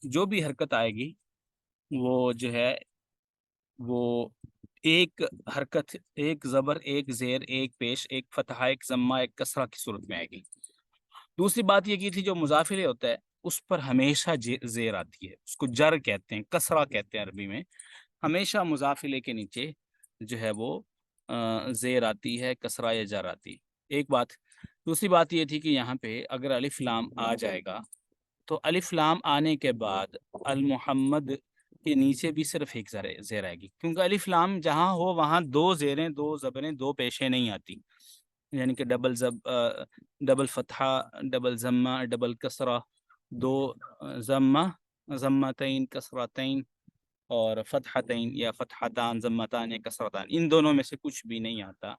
جو بھی حرکت آئے گی وہ جو ہے وہ ایک حرکت، ایک زبر، ایک زیر، ایک پیش، ایک فتحہ، ایک ضمہ، ایک کسرہ کی صورت میں آئے گی۔ دوسری بات یہ کی تھی جو مضاف الیہ ہوتا ہے اس پر ہمیشہ زیر آتی ہے، اس کو جر کہتے ہیں، کسرہ کہتے ہیں عربی میں۔ ہمیشہ مضاف الیہ کے نیچے جو ہے وہ زیر آتی ہے، کسرہ یا جر آتی ہے، ایک بات۔ دوسری بات یہ تھی کہ یہاں پہ اگر الف لام آ جائے گا تو الف لام آنے کے بعد المحمد کے نیچے بھی صرف ایک زیر آئے گی، کیونکہ الف لام جہاں ہو وہاں دو زیریں، دو زبریں، دو پیشیں نہیں آتی، یعنی کہ ڈبل فتحہ، ڈبل ضمہ، ڈبل کسرہ، دو ضمہ، ضمتین، کسرتین، اور فتحتین یا فتحتان، ضمتان یا کسرتان، ان دونوں میں سے کچھ بھی نہیں آتا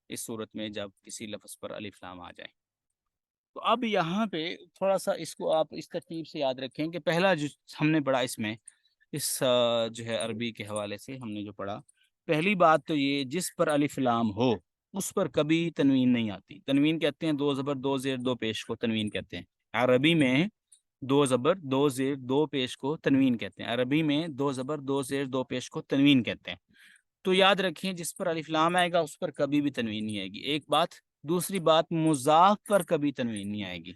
اس صورت میں جب کسی لفظ پر الف لام آ جائے۔ تو اب یہاں پہ تھوڑا سا اس کو آپ اس ترتیب سے یاد رکھیں کہ پہلا جو ہم نے پڑھا اس میں، اس جو ہے عربی کے حوالے سے ہم نے جو پڑھا، پہلی بات تو یہ جس پر الف لام ہو اس پر کبھی تنوین نہیں آتی۔ تنوین کہتے ہیں دو زبر دو زیر دو پیش کو تنوین کہتے ہیں عربی میں، دو زبر دو زیر دو پیش کو تنوین کہتے ہیں عربی میں، دو زبر دو زیر دو پیش کو تنوین کہتے ہیں۔ تو یاد رکھیں جس پر الف لام آئے گا اس پر کبھی بھی تنوین نہیں آئے گی، ایک بات۔ دوسری بات مضاف پر کبھی تنوین نہیں آئے گی۔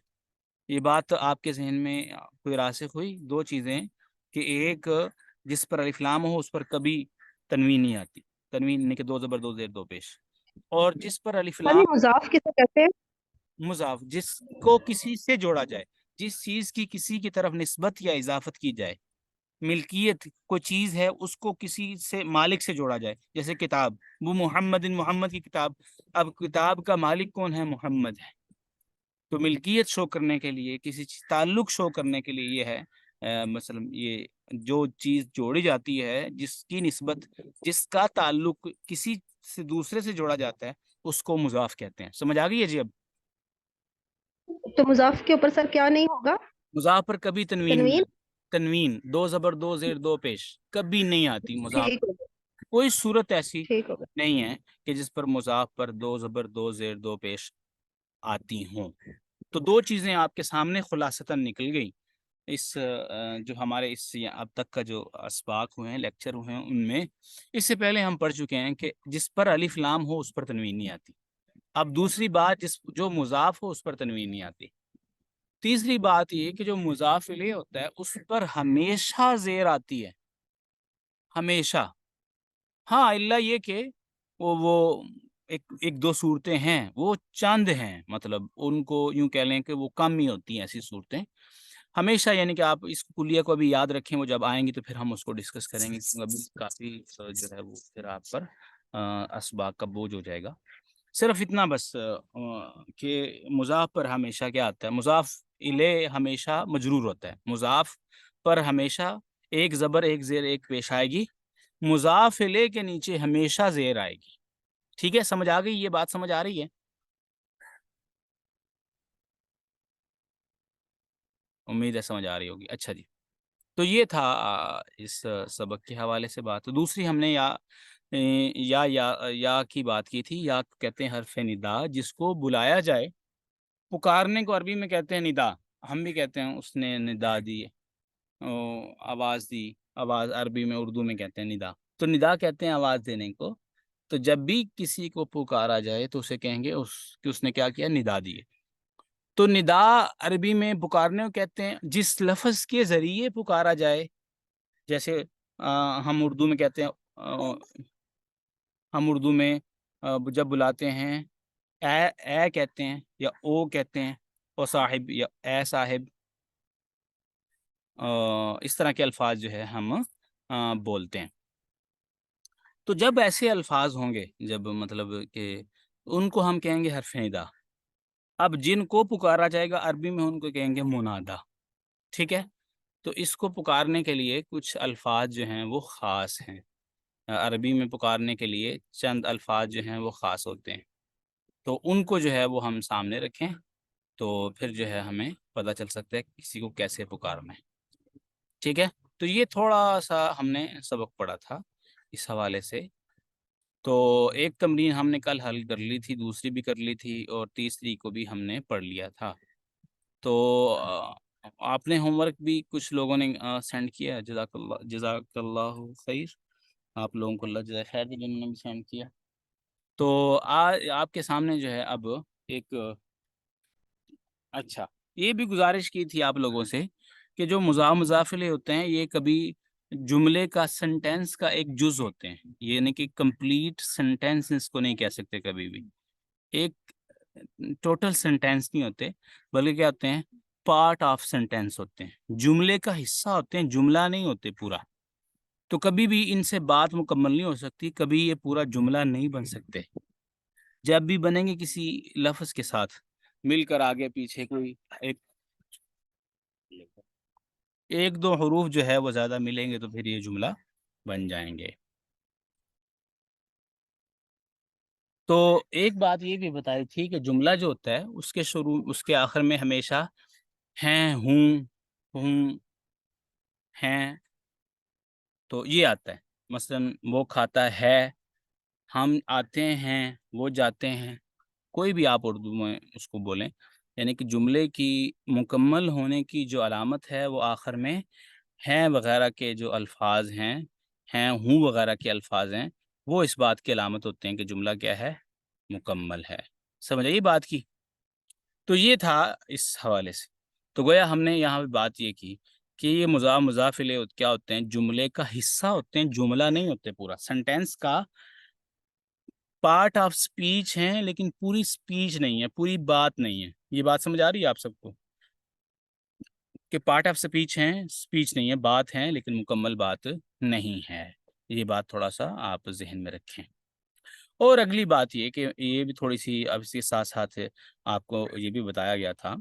یہ بات آپ کے ذہن میں کوئی راسخ ہوئی؟ دو چیزیں کہ ایک جس پر الف لام ہو اس پر کبھی تنوین نہیں آتی، تنوین نہیں کہ دو زبر دو زیر دو پیش، اور جس پر الف ہاں جی، لام مضاف کسے کہتے ہیں؟ مضاف جس کو کسی سے جوڑا جائے، جس چیز کی کسی کی طرف نسبت یا اضافت کی جائے، ملکیت کوئی چیز ہے اس کو کسی سے مالک سے جوڑا جائے، جیسے کتاب، وہ محمد، محمد کی کتاب، اب کتاب کا مالک کون ہے؟ محمد ہے۔ تو ملکیت شو کرنے کے لیے، کسی تعلق شو کرنے کے لیے یہ ہے مثلا یہ جو چیز جوڑی جاتی ہے جس کی نسبت، جس کا تعلق کسی سے دوسرے سے جوڑا جاتا ہے اس کو مضاف کہتے ہیں۔ سمجھ آ گئی ہے جی؟ اب تو مضاف کے اوپر سر کیا نہیں ہوگا؟ مضاف پر کبھی تنوین نہیں تنوین؟ آتی، تنوین دو زبر دو زیر دو پیش کبھی نہیں آتی مضاف ٹھیک پر، ہوگا، کوئی صورت ایسی ٹھیک ہوگا۔ نہیں ہے کہ جس پر مضاف پر دو زبر دو زیر دو پیش آتی ہوں۔ تو دو چیزیں آپ کے سامنے خلاصتاً نکل گئی اس جو ہمارے اس اب تک کا جو اسباق ہوئے ہیں، لیکچر ہوئے ہیں، ان میں اس سے پہلے ہم پڑھ چکے ہیں کہ جس پر الف لام ہو اس پر تنوین نہیں آتی۔ اب دوسری بات جو مضاف ہو اس پر تنوین نہیں آتی۔ تیسری بات یہ کہ جو مضاف الیہ ہوتا ہے اس پر ہمیشہ زیر آتی ہے، ہمیشہ۔ ہاں الا یہ کہ وہ ایک دو صورتیں ہیں، وہ چند ہیں، مطلب ان کو یوں کہہ لیں کہ وہ کم ہی ہوتی ہیں ایسی صورتیں ہمیشہ، یعنی کہ آپ اس کلیہ کو ابھی یاد رکھیں، وہ جب آئیں گی تو پھر ہم اس کو ڈسکس کریں گے، ابھی کافی جو ہے وہ پھر آپ پر اسباق کا بوجھ ہو جائے گا۔ صرف اتنا بس کہ مضاف پر ہمیشہ کیا آتا ہے؟ مضاف الیہ ہمیشہ مجرور ہوتا ہے، مضاف پر ہمیشہ ایک زبر ایک زیر ایک پیش آئے گی، مضاف الیہ کے نیچے ہمیشہ زیر آئے گی۔ ٹھیک ہے، سمجھ آ گئی؟ یہ بات سمجھ آ رہی ہے؟ امید ہے سمجھ آ رہی ہوگی۔ اچھا جی، تو یہ تھا اس سبق کے حوالے سے بات۔ دوسری ہم نے یا کی بات کی تھی۔ یا کہتے ہیں حرف ندا، جس کو بلایا جائے، پکارنے کو عربی میں کہتے ہیں ندا، ہم بھی کہتے ہیں اس نے ندا دی، آواز دی، آواز عربی میں اردو میں کہتے ہیں ندا، تو ندا کہتے ہیں آواز دینے کو۔ تو جب بھی کسی کو پکارا جائے تو اسے کہیں گے کہ اس نے کیا کیا؟ ندا دیے۔ تو ندا عربی میں پکارنے کو کہتے ہیں جس لفظ کے ذریعے پکارا جائے، جیسے ہم اردو میں کہتے ہیں ہم اردو میں جب بلاتے ہیں اے کہتے ہیں یا او کہتے ہیں، او صاحب یا اے صاحب، اس طرح کے الفاظ جو ہے ہم بولتے ہیں۔ تو جب ایسے الفاظ ہوں گے، جب مطلب کہ ان کو ہم کہیں گے حرف ندا۔ اب جن کو پکارا جائے گا عربی میں ان کو کہیں گے منادا۔ ٹھیک ہے، تو اس کو پکارنے کے لیے کچھ الفاظ جو ہیں وہ خاص ہیں، عربی میں پکارنے کے لیے چند الفاظ جو ہیں وہ خاص ہوتے ہیں، تو ان کو جو ہے وہ ہم سامنے رکھیں تو پھر جو ہے ہمیں پتہ چل سکتا ہے کہ کسی کو کیسے پکارنا ہے۔ ٹھیک ہے، تو یہ تھوڑا سا ہم نے سبق پڑھا تھا اس حوالے سے۔ تو ایک تمرین ہم نے کل حل کر لی تھی، دوسری بھی کر لی تھی، اور تیسری کو بھی ہم نے پڑھ لیا تھا. تو آپ نے ہوم ورک بھی کچھ لوگوں نے سینڈ کیا. جزاک اللہ خیر. آپ لوگوں کو اللہ جزائے خیر دے جنہوں نے بھی سینڈ کیا. تو آپ کے سامنے جو ہے اب ایک اچھا یہ بھی گزارش کی تھی آپ لوگوں سے کہ جو مضافلے ہوتے ہیں یہ کبھی جملے کا سنٹینس کا ایک جز ہوتے ہیں، یعنی کہ کمپلیٹ سنٹینس اس کو نہیں کہہ سکتے کبھی بھی. ایک ٹوٹل سنٹینس نہیں ہوتے، بلکہ کیا ہوتے ہیں، پارٹ آف سنٹینس ہوتے ہیں، جملے کا حصہ ہوتے ہیں، جملہ نہیں ہوتے پورا. تو کبھی بھی ان سے بات مکمل نہیں ہو سکتی، کبھی یہ پورا جملہ نہیں بن سکتے. جب بھی بنیں گے کسی لفظ کے ساتھ مل کر آگے پیچھے کوئی ایک دو حروف جو ہے وہ زیادہ ملیں گے تو پھر یہ جملہ بن جائیں گے. تو ایک بات یہ بھی بتائی تھی کہ جملہ جو ہوتا ہے اس کے شروع اس کے آخر میں ہمیشہ ہیں، ہوں، ہیں، تو یہ آتا ہے. مثلا وہ کھاتا ہے، ہم آتے ہیں، وہ جاتے ہیں. کوئی بھی آپ اردو میں اس کو بولیں، یعنی کہ جملے کی مکمل ہونے کی جو علامت ہے وہ آخر میں ہیں وغیرہ کے جو الفاظ ہیں ہوں وغیرہ کے الفاظ ہیں، وہ اس بات کی علامت ہوتے ہیں کہ جملہ کیا ہے، مکمل ہے. سمجھ آئی بات کی؟ تو یہ تھا اس حوالے سے. تو گویا ہم نے یہاں پہ بات یہ کی کہ یہ مضافلے کیا ہوتے ہیں، جملے کا حصہ ہوتے ہیں، جملہ نہیں ہوتے پورا. سنٹینس کا پارٹ آف سپیچ ہیں لیکن پوری سپیچ نہیں ہے، پوری بات نہیں ہے. یہ بات سمجھ آ رہی ہے آپ سب کو کہ پارٹ آف سپیچ ہیں، سپیچ نہیں ہے، بات ہیں لیکن مکمل بات نہیں ہے. یہ بات تھوڑا سا آپ ذہن میں رکھیں. اور اگلی بات یہ کہ یہ بھی تھوڑی سی اب اس کے ساتھ ساتھ آپ کو یہ بھی بتایا گیا تھا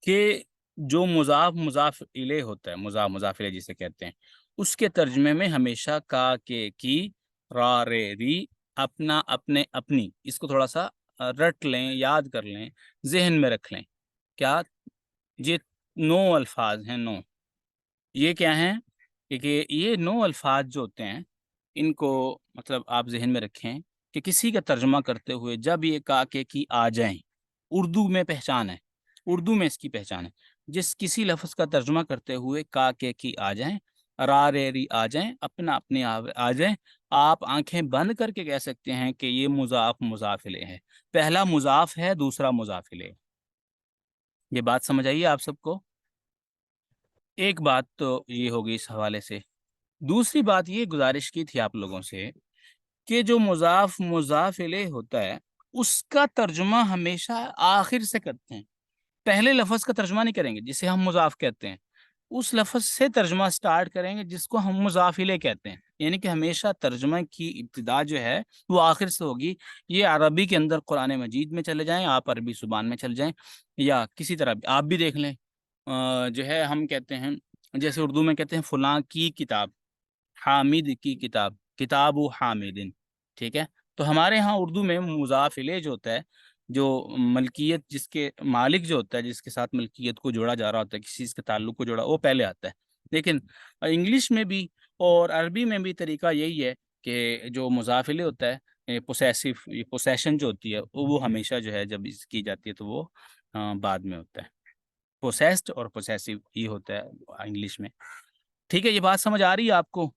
کہ جو مضاف الیہ ہوتا ہے، مضاف الیہ جسے کہتے ہیں، اس کے ترجمے میں ہمیشہ کا، کے، کی، را، رے، ری، اپنا، اپنے، اپنی، اس کو تھوڑا سا رٹ لیں، یاد کر لیں، ذہن میں رکھ لیں. کیا یہ 9 الفاظ ہیں؟ 9 یہ کیا ہیں؟ کہ یہ 9 الفاظ جو ہوتے ہیں ان کو مطلب آپ ذہن میں رکھیں کہ کسی کا ترجمہ کرتے ہوئے جب یہ کا، کے، کی آ جائیں، اردو میں پہچان ہے، اردو میں اس کی پہچان ہے. جس کسی لفظ کا ترجمہ کرتے ہوئے کا، کے، کی آ جائیں، را، رے، ری آ جائیں، اپنا، اپنے آ جائیں، آپ آنکھیں بند کر کے کہہ سکتے ہیں کہ یہ مضاف الیہ ہے. پہلا مضاف ہے، دوسرا مضاف الیہ. یہ بات سمجھ آئیے آپ سب کو؟ ایک بات تو یہ ہوگی اس حوالے سے. دوسری بات یہ گزارش کی تھی آپ لوگوں سے کہ جو مضاف الیہ ہوتا ہے اس کا ترجمہ ہمیشہ آخر سے کرتے ہیں، پہلے لفظ کا ترجمہ نہیں کریں گے جسے ہم مضاف کہتے ہیں، اس لفظ سے ترجمہ سٹارٹ کریں گے جس کو ہم مضاف الیہ کہتے ہیں. یعنی کہ ہمیشہ ترجمہ کی ابتدا جو ہے وہ آخر سے ہوگی. یہ عربی کے اندر قرآن مجید میں چلے جائیں، آپ عربی زبان میں چل جائیں، یا کسی طرح آپ بھی دیکھ لیں. جو ہے ہم کہتے ہیں، جیسے اردو میں کہتے ہیں فلاں کی کتاب، حامد کی کتاب، کتاب و حامدن، ٹھیک ہے. تو ہمارے ہاں اردو میں مضاف الیہ جو ہوتا ہے، جو ملکیت جس کے مالک جو ہوتا ہے، جس کے ساتھ ملکیت کو جوڑا جا رہا ہوتا ہے، کسی چیز کے تعلق کو جوڑا، وہ پہلے آتا ہے. لیکن انگلش میں بھی اور عربی میں بھی طریقہ یہی ہے کہ جو مضاف الیہ ہوتا ہے، پوسیشن جو ہوتی ہے وہ ہمیشہ جو ہے جب اس کی جاتی ہے تو وہ بعد میں ہوتا ہے. پوسیسڈ اور پوسیسو یہ ہوتا ہے انگلش میں. ٹھیک ہے، یہ بات سمجھ آ رہی ہے آپ کو؟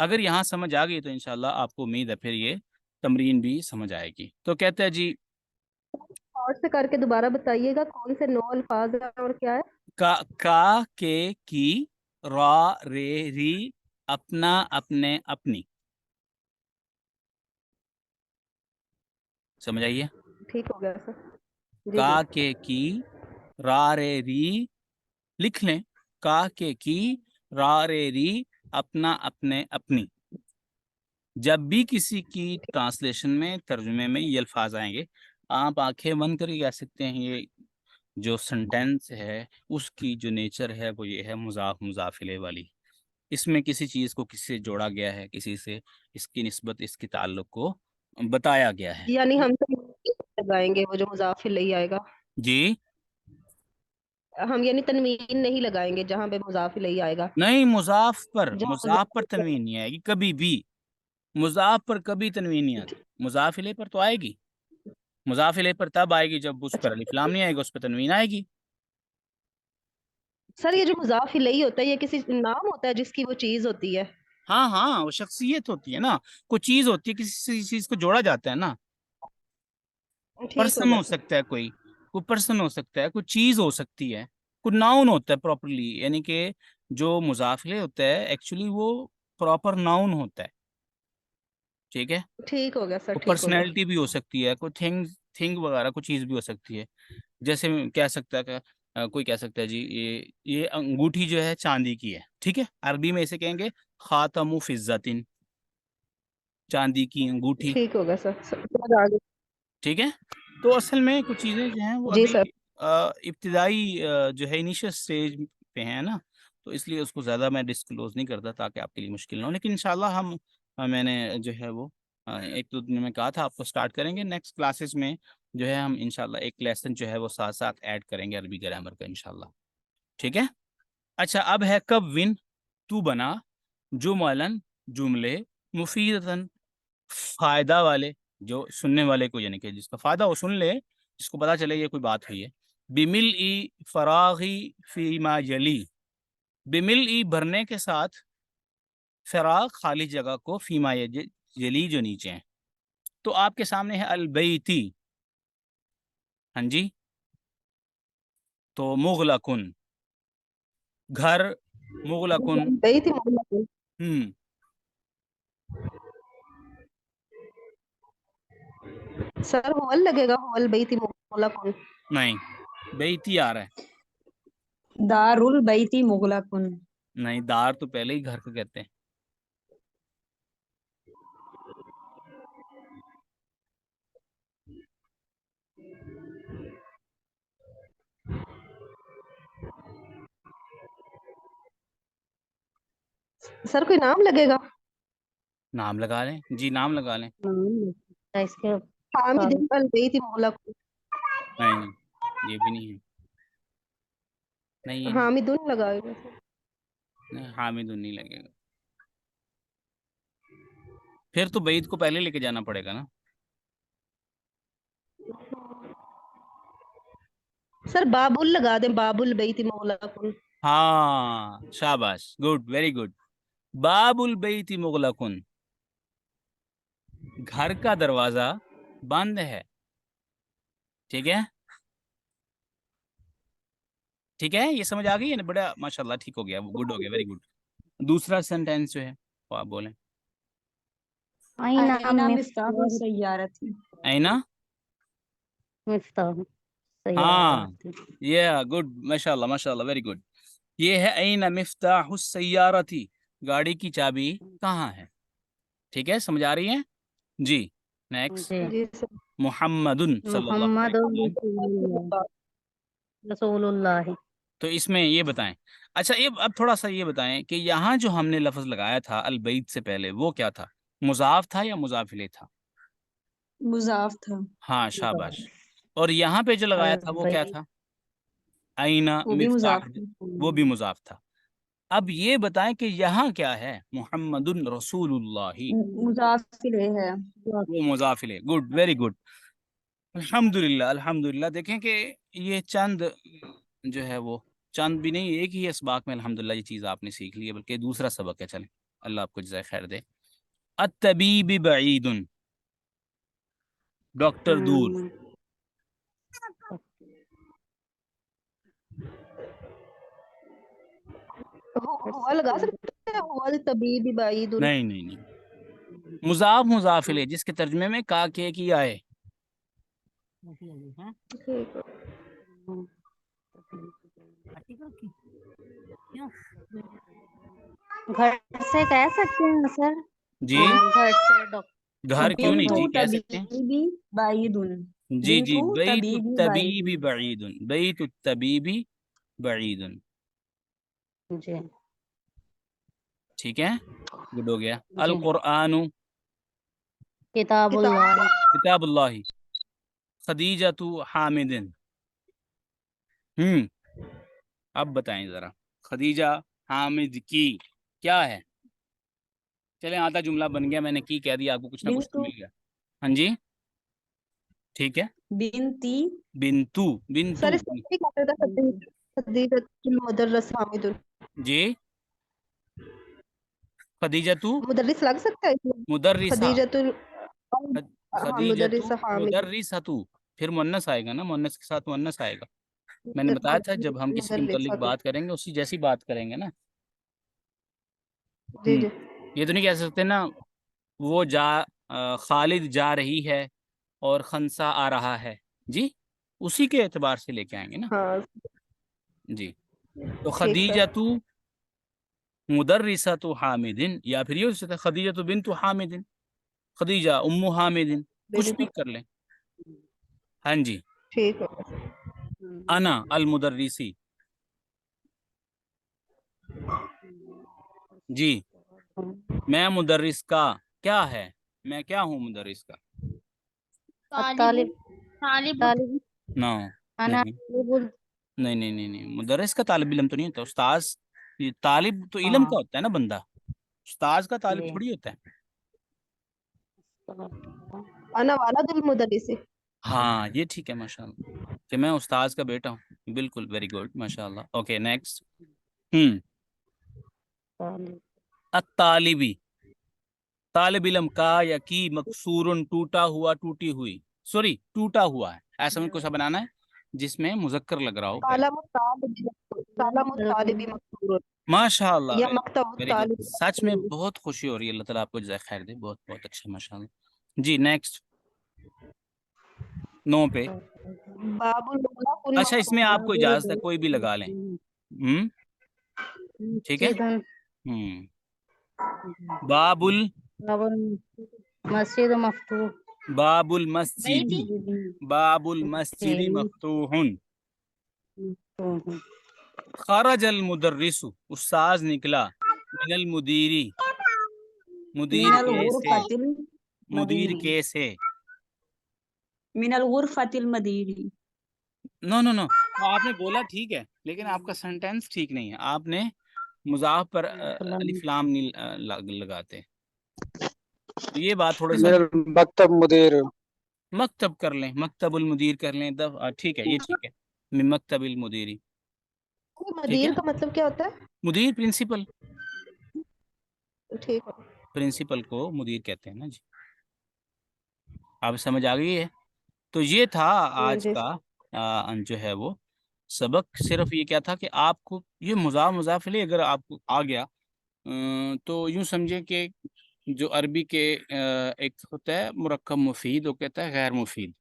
اگر یہاں سمجھ آ گئی تو انشاءاللہ آپ کو امید ہے پھر یہ تمرین بھی سمجھ آئے گی. تو کہتے ہیں جی اور سے کر کے دوبارہ بتائیے گا کون سے 9 الفاظ ہیں اور کیا ہے؟ کا، کے، کی، را، رے، ری، اپنا، اپنے، اپنی. سمجھ آئیے؟ ٹھیک ہو گیا سر. جی کا، جی. کے، کی، را، رے، ری، لکھ لیں، کا، کے، کی، را، رے، ری، اپنا، اپنے، اپنی. جب بھی کسی کی ٹرانسلیشن میں، ترجمے میں یہ الفاظ آئیں گے، آپ آنکھیں بند کر کے کہہ سکتے ہیں یہ جو سنٹینس ہے اس کی جو نیچر ہے وہ یہ ہے مضاف الیہ والی. اس میں کسی چیز کو کسی سے جوڑا گیا ہے، کسی سے اس کی نسبت، اس کے تعلق کو بتایا گیا ہے. یعنی ہم تو لگائیں گے وہ جو مضاف الیہ آئے گا، جی ہم یعنی تنوین نہیں لگائیں گے جہاں پہ مضاف الیہ آئے گا. نہیں، مضاف جہاں پر تنوین نہیں آئے گی کبھی بھی. مضاف پر کبھی تنوین نہیں آتی، مضاف الیہ پر تو آئے گی، مضاف الیہ پر تب آئے گی جب اس پر الف لام نہیں آئے گا، اس پر تنوین آئے گی. سر یہ جو مضاف الیہ ہوتا ہے یہ کسی نام ہوتا ہے جس کی وہ چیز ہوتی ہے؟ ہاں ہاں، وہ شخصیت ہوتی ہے نا، کوئی چیز ہوتی ہے، کسی چیز کو جوڑا جاتا ہے نا. ٹھیک پرسن ہوگا ہو سر. سکتا ہے، کوئی پرسن ہو سکتا ہے، کوئی چیز ہو سکتی ہے، کوئی ناؤن ہوتا ہے پراپرلی، یعنی کہ جو مضاف الیہ ہوتا ہے ایکچولی وہ پراپر ناؤن ہوتا ہے. ٹھیک ہے، ٹھیک ہو گیا سر، کوئی ٹھیک ہو گیا. پرسنالٹی بھی ہو سکتی ہے، کوئی تھنگ وغیرہ کوئی چیز بھی ہو سکتی ہے. جیسے کہہ سکتا ہے کہ کوئی کہہ سکتا ہے جی یہ انگوٹھی جو ہے چاندی کی ہے. ٹھیک ہے، عربی میں اسے کہیں گے خاتم فضتن، چاندی کی انگوٹھی. ٹھیک ہو گیا سر، سمجھ آ گئی. ٹھیک ہے، تو اصل میں کچھ چیزیں جو ہیں وہ جی ابھی سر. ابتدائی جو ہے انیشل سٹیج پہ ہیں نا، تو اس لیے اس کو زیادہ میں ڈسکلوز نہیں کرتا تاکہ آپ کے لیے مشکل نہ ہو. لیکن انشاءاللہ ہم میں نے جو ہے وہ ایک دو دن میں کہا تھا آپ کو سٹارٹ کریں گے. نیکسٹ کلاسز میں جو ہے ہم انشاءاللہ ایک لیسن جو ہے وہ ساتھ ساتھ ایڈ کریں گے عربی گرامر کا انشاءاللہ. ٹھیک ہے. اچھا، اب ہے کب ون، تو بنا جملن جملے مفیدتاً فائدہ والے، جو سننے والے کو یعنی کہ جس کا فائدہ وہ سن لے، جس کو پتا چلے یہ کوئی بات ہوئی ہے. بملء فراغی فیما یلی، بملء بھرنے کے ساتھ، فراغ خالی جگہ کو، فیما یلی جو نیچے ہیں. تو آپ کے سامنے ہے البیتی، ہاں جی، تو مغلقن گھر، مغلقن. گئی تھی مولانا. ہم سر ہول لگے گا، ہول بئی تھی مولا کون. نہیں، بیتی آ رہا ہے. دار البیتی مغلقن. نہیں، دار تو پہلے ہی گھر کو کہتے ہیں. سر کوئی نام لگے گا؟ نام لگا لیں جی، نام لگا لیں. اس کے حامد البئی تھی مولا کون. نہیں نہیں، یہ بھی نہیں ہے. نہیں، یہ نہیں، حامد لگائے گا سر. نہیں حامد نہیں لگے گا. پھر تو بعید کو پہلے لے کے جانا پڑے گا نا. سر بابل لگا دیں، بابل بئی تھی مولا کون. ہاں شاباش، گڈ، ویری گڈ. باب البیت مغلقن، گھر کا دروازہ بند ہے. ٹھیک ہے، ٹھیک ہے، یہ سمجھ آ گئی ہے نا؟ بڑا ماشاءاللہ، ٹھیک ہو گیا، گڈ ہو گیا، ویری گڈ. دوسرا سینٹینس جو ہے وہ آپ بولیں. اینا مفتاح السیارت. اینا، مفتاح ہاں، السیارت. یہ گڈ، ماشاءاللہ ماشاءاللہ، ویری گڈ. یہ ہے اینا مفتاح السیارتی، گاڑی کی چابی کہاں ہے. ٹھیک ہے، سمجھ آ رہی ہے جی. نیکسٹ، جی. جی سر. محمد صلی اللہ محمد علیہ وسلم. رسول اللہ. تو اس میں یہ بتائیں. اچھا، یہ اب تھوڑا سا یہ بتائیں کہ یہاں جو ہم نے لفظ لگایا تھا البیت سے پہلے، وہ کیا تھا؟ مضاف تھا یا مضاف الیہ تھا؟ مضاف تھا. ہاں شاباش. اور یہاں پہ جو لگایا تھا وہ کیا البیت تھا؟ اینا وہ بھی مفتاح، مضاف تھا. وہ بھی مضاف تھا. اب یہ بتائیں کہ یہاں کیا ہے؟ محمد رسول اللہ، مضاف الیہ ہے. وہ مضاف الیہ. گڈ، ویری گڈ، الحمدللہ الحمدللہ. دیکھیں کہ یہ چند جو ہے وہ چند بھی نہیں، ایک ہی اسباق میں الحمدللہ یہ چیز آپ نے سیکھ لی ہے، بلکہ دوسرا سبق ہے. چلیں، اللہ آپ کو جزائے خیر دے. الطبیب بعید، ڈاکٹر دور. ہوا لگا سکتے ہیں، ہوا طبیب بعید. نہیں نہیں نہیں، مضاف مضاف الیہ جس کے ترجمے میں کا کے کی آئے. گھر سے کہہ سکتے ہیں سر. جی، گھر سے گھر کیوں نہیں جی، بیتو کہہ سکتے ہیں. طبیبی بعیدن. جی جی، بیتو بیت طبیبی الطبیب بعیدن. بعید، بیت الطبیب بعید. جی. ٹھیک ہے، گڈ ہو گیا. جی. القرآن کتاب کتاب اللہ. کتاب اللہ. خدیجۃ حامد. اب بتائیں ذرا، خدیجہ حامد کی کیا ہے؟ چلیں آدھا جملہ بن گیا، میں نے کی کہہ دیا آپ کو، کچھ نہ کچھ تو بنتو مل گیا. ہاں جی ٹھیک ہے. بنتی بنتو سر بنتو اس کو بھی کہتے تھا خدیجۃ المدرس حامد. جی خدیجتو مدرس لگ سکتا ہے اس میں؟ مدرسہ، خدیجۃ ہاں خدیجتو مدرس حامد. مدرسۃ، پھر مؤنث آئے گا نا، مؤنث کے ساتھ مؤنث آئے گا. میں نے بتایا تھا جب ہم کسی کے متعلق مدرسہ. بات کریں گے اسی جیسی بات کریں گے نا. جی جی یہ تو نہیں کہہ سکتے نا وہ خالد جا رہی ہے اور خنسا آ رہا ہے، جی اسی کے اعتبار سے لے کے آئیں گے نا. ہاں جی تو ٹھیک سر. خدیجۃ مدرسۃ حامد، یا پھر یہ ہو سکتا ہے خدیجۃ بنت حامد، خدیجہ ام حامد، کچھ بھی کر لیں. ہاں جی. ٹھیک ہے. انا المدرسی، جی میں مدرس کا کیا ہے، میں کیا ہوں مدرس کا. طالب طالب نو انا نہیں طالب نہیں نہیں نہیں نہیں، مدرس کا طالب علم تو نہیں ہوتا. استاذ، یہ طالب تو علم ہاں کا ہوتا ہے نا بندہ، استاذ کا طالب جی تھوڑی ہوتا ہے. انا والد المدرس. ہاں یہ ٹھیک ہے ماشاء اللہ کہ میں استاذ کا بیٹا ہوں، بالکل ویری گڈ ماشاء اللہ. Okay next. طالب الطالبی، طالب علم کا یا کی مکسورن ٹوٹا ہوا ٹوٹی ہوئی، سوری ٹوٹا ہوا ہے، ایسا میں کچھ بنانا ہے جس میں مذکر لگ رہا ہو پہلے. کالم الطالب، کالم الطالب مکسور ماشاء اللہ یا مکتب ویری گڈ، الطالب. سچ میں بہت خوشی ہو رہی ہے، اللہ تعالیٰ آپ کو جزائے خیر دے، بہت بہت اچھا ماشاء اللہ. جی نیکسٹ 9 پہ. باب المغلق اچھا اس میں آپ کو اجازت ہے کوئی بھی لگا لیں. ٹھیک ہے. باب مسجد مفتوح باب المسجد، باب المسجد مفتوح. خرج المدرس، استاذ نکلا، من المدیری، مدیر من کے سے، الغرفة مدیر المديري کے سے. من الغرفة المديري. نو نو نو، آپ نے بولا ٹھیک ہے لیکن آپ کا سینٹینس ٹھیک نہیں ہے، آپ نے مضاف پر الف لام نہیں لگاتے. تو یہ بات تھوڑا سا میرا مکتب مدیر. مکتب کر لیں، مکتب المدیر کر لیں، ٹھیک ہے یہ ٹھیک ہے. من مکتب المدیری، ٹھیک ہے مدیر نا. کا مطلب کیا ہوتا ہے؟ مدیر پرنسپل، ٹھیک ہے. پرنسپل کو مدیر کہتے ہیں نا جی. آپ سمجھ آ گئی ہے. تو یہ تھا آج جی کا جو ہے وہ سبق. صرف یہ کیا تھا کہ آپ کو یہ مضاف الیہ اگر آپ کو آ گیا تو یوں سمجھے کہ جو عربی کے ایک ہوتا ہے مرکب مفید، وہ کہتا ہے غیر مفید.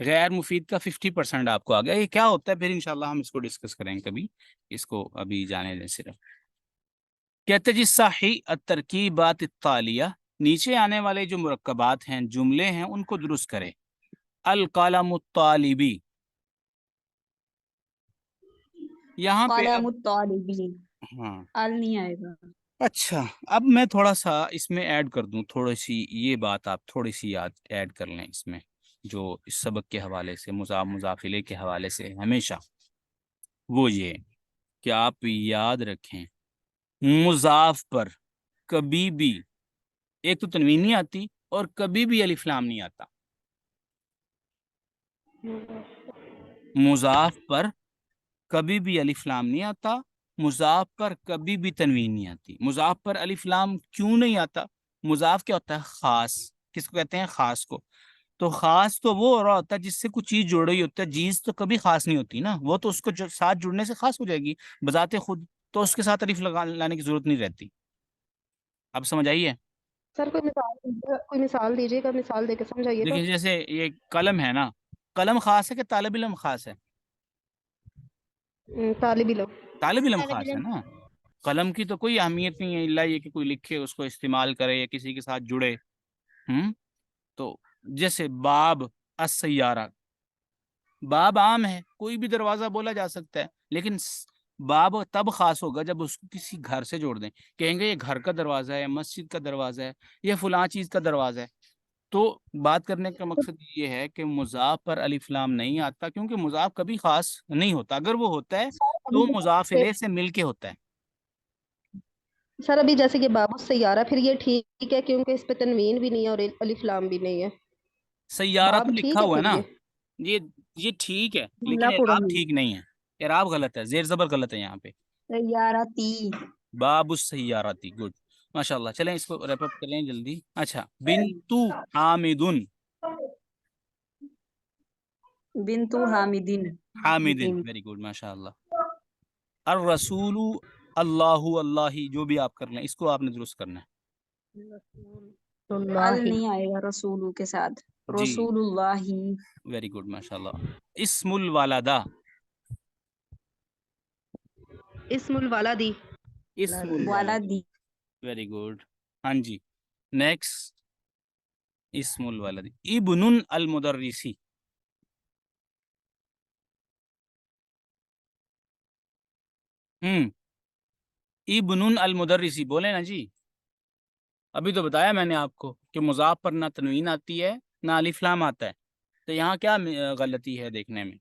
غیر مفید کا 50% آپ کو آ گیا. یہ کیا ہوتا ہے پھر انشاءاللہ ہم اس کو ڈسکس کریں گے کبھی، اس کو ابھی جانے دیں. صرف کہتے جی صحیح الترکیبات التالیہ، نیچے آنے والے جو مرکبات ہیں، جملے ہیں، ان کو درست کرے. القلم الطالبی، یہاں پہ قلم اب الطالبين ہاں ال نہیں آئے گا. اچھا اب میں تھوڑا سا اس میں ایڈ کر دوں، تھوڑی سی یہ بات آپ تھوڑی سی یاد ایڈ کر لیں اس میں، جو اس سبق کے حوالے سے مضاف الیہ کے حوالے سے ہمیشہ وہ یہ کہ آپ یاد رکھیں مضاف پر کبھی بھی ایک تو تنوین نہیں آتی اور کبھی بھی الف لام نہیں آتا. مضاف پر کبھی بھی الف لام نہیں آتا، مضاف پر کبھی بھی تنوین نہیں آتی. مضاف پر الف لام کیوں نہیں آتا؟ مضاف کیا ہوتا ہے؟ خاص. کس کو کہتے ہیں؟ خاص کو. تو خاص تو وہ ہو رہا ہوتا ہے جس سے کچھ چیز جوڑ رہی ہوتا ہے. چیز تو کبھی خاص نہیں ہوتی نا، وہ تو اس کو ساتھ جڑنے سے خاص ہو جائے گی بذات خود، تو اس کے ساتھ الف لانے کی ضرورت نہیں رہتی. اب سمجھ آئیے؟ سر کوئی مثال دیجیے گا، مثال دے کے سمجھائیے گا. دیکھیں جیسے یہ قلم ہے نا، قلم خاص ہے کہ طالب علم خاص ہے؟ طالب علم. طالب علم خاص ہے نا. قلم کی تو کوئی اہمیت نہیں ہے الا یہ کہ کوئی لکھے، اس کو استعمال کرے یا کسی کے ساتھ جڑے. تو جیسے باب السیارہ، باب عام ہے، کوئی بھی دروازہ بولا جا سکتا ہے، لیکن باب تب خاص ہوگا جب اس کو کسی گھر سے جوڑ دیں. کہیں گے یہ گھر کا دروازہ ہے، مسجد کا دروازہ ہے، یا فلاں چیز کا دروازہ ہے. تو بات کرنے کا مقصد یہ ہے کہ مضاف پر الف لام نہیں آتا، کیونکہ مضاف کبھی خاص نہیں ہوتا. اگر وہ ہوتا ہے تو مضاف الیہ سے مل کے ہوتا ہے. سر ابھی جیسے کہ باب السیارہ، پھر یہ ٹھیک ہے کیونکہ اس پہ تنوین بھی نہیں ہے اور الف لام بھی نہیں ہے، سیارہ تو باب لکھا ٹھیک ہے ہوا ہے پھر نا، یہ؟ یہ یہ ٹھیک ہے جملہ لیکن پڑھو اعراب میں ٹھیک نہیں ہے، اعراب غلط ہے، زیر زبر غلط ہے یہاں پہ. سیارتی باب السیارتی، گڈ ماشاء اللہ. چلیں اس کو ریپ اپ کریں جلدی. اچھا، بنتو حامدن، بنتو حامدین حامدن، ویری گڈ ماشاء اللہ. الرسول اللہ، اللہ جو بھی آپ کر لیں اس کو آپ نے درست کرنا رسول ال اللہ، نہیں آئے گا رسولو کے ساتھ، ہے. جی رسول اللہ ویری گڈ ماشاء اللہ. اسم الوالدہ، اسم الوالدی، اسم الولد، والدی ویری گڈ. ہاں جی، نیکسٹ. اسم الولد ابن المدرسی، ابن المدرسی بولے نا جی. ابھی تو بتایا میں نے آپ کو کہ مضاف پر نہ تنوین آتی ہے نہ الف لام آتا ہے، تو یہاں کیا غلطی ہے دیکھنے میں.